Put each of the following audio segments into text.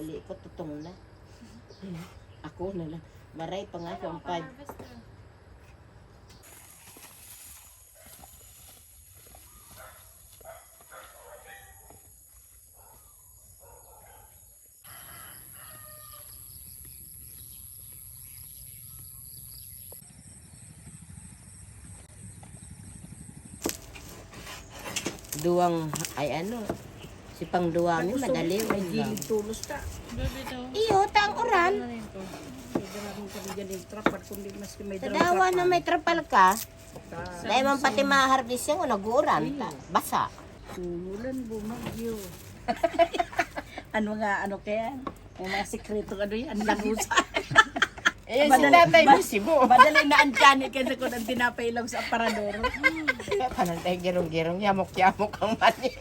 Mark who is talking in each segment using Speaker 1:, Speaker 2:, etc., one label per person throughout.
Speaker 1: uli ko, tutong na. Ako na lang. Maray pa nga kung 5. Duwang, ay ano, si pangduwa ni madali.
Speaker 2: May gilid tulos ta.
Speaker 1: Iyo, tang oran.
Speaker 2: Maraming kami dyan yung trapal, kundi mas may
Speaker 1: Tadawa na may trapal ka. Dahil man pati maharbis yan, nag-uuran. Basa.
Speaker 2: Umulan, bumagyo. Ano nga, ano kaya? May mga sikreto, ano yan, langusa.
Speaker 1: Eh, si tatay mo, Cebu.
Speaker 2: Madali na antyanin kasi kung ang tinapailaw sa aparador.
Speaker 1: Panantay girong-girong, yamok-yamok ang mani.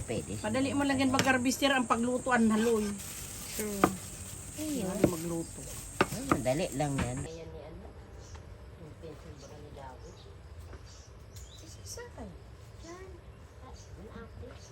Speaker 1: Pwede.
Speaker 2: Madali mo lang yan mag-harvester ang paglutuan haloy.
Speaker 1: Ayun.
Speaker 2: Madali magluto.
Speaker 1: Madali lang yan. Ayan ni ano. Yung pencil ba ni Dawit? Saan? Yan. Ang apis.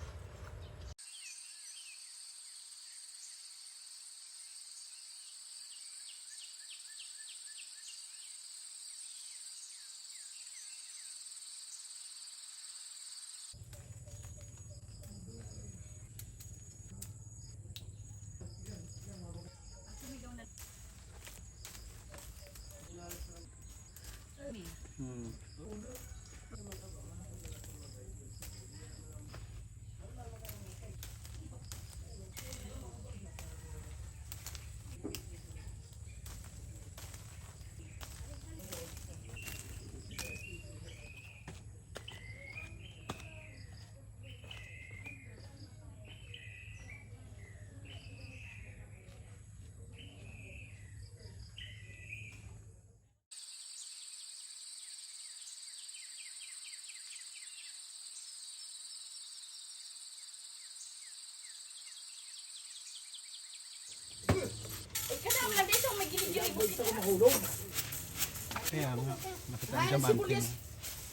Speaker 3: Kaya nga, nakita ang diamante mo.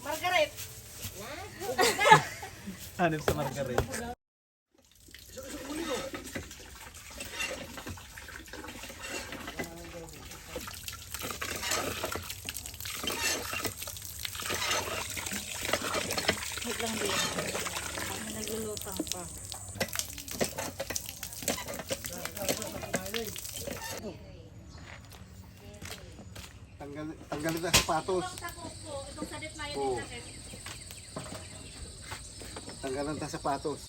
Speaker 2: Margaret!
Speaker 3: Hanip sa Margaret.
Speaker 2: Wait lang din. Naglulutang pa.
Speaker 3: Tanggalin sa sapatos. Oo. Tanggalan sa sapatos.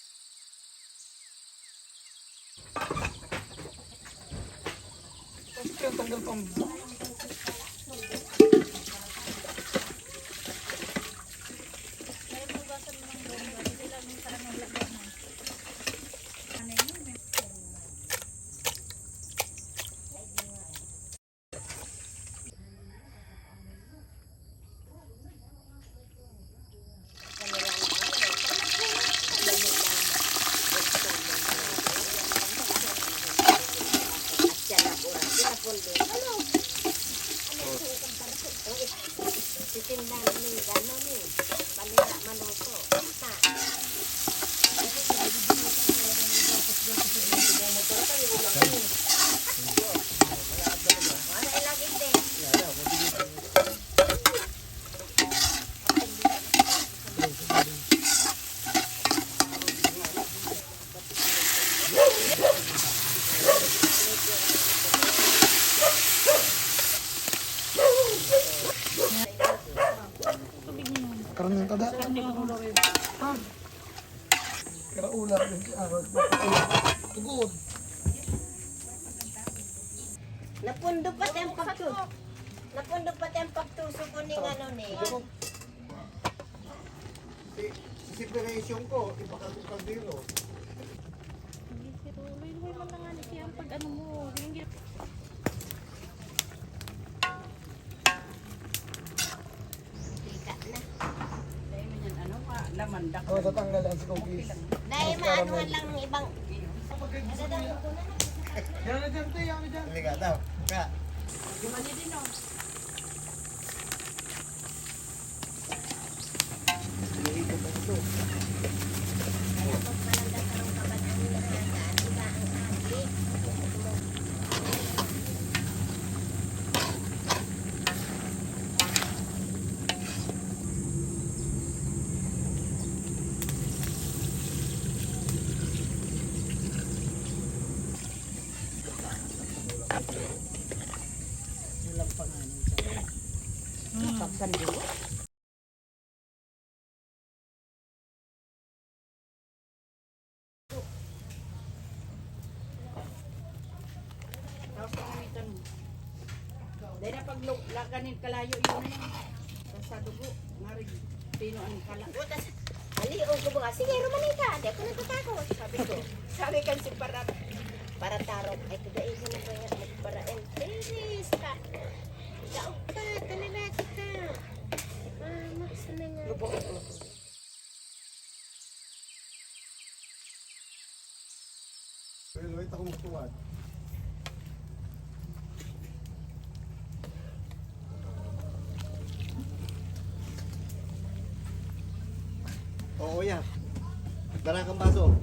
Speaker 3: Kasi kaya tanggal pang...
Speaker 1: Titindan ni gano'n ni. Panira maluto. Ha? Wala ilagay din.
Speaker 3: Karoon ng tada. Karaula. Tugod.
Speaker 1: Napundo pa tayong pagtuso. Napundo pa tayong pagtuso ko ni ano ni.
Speaker 3: Si separation ko, ipakatong kaldero.
Speaker 2: Luloy man na nga ni siya pag ano mo.
Speaker 1: Tika na.
Speaker 2: Dahil man yan ano ka, laman dak.
Speaker 3: Oh, tatanggalan si cookies.
Speaker 1: Dahil maanuhan lang ng ibang.
Speaker 3: Yan na dyan, tayo. Yan na dyan. Halika daw. Kaya.
Speaker 2: Gumani din o. Tapos pangamitan mo. Dahil na pag laganin kalayo yun na yan. Tapos sa dugo, ngari, pino ang kala.
Speaker 1: Butas, aliong ko mga, sige, rumanita, di ako natatakot. Sabi kan si para tarong, ay kudain mo na ba yan, magparaan. Please, ka. Ikaw ka, talalaki ka. Mama, sana nga.
Speaker 3: Pero wait ako magtuwad. Oo, yan. Dala kang baso.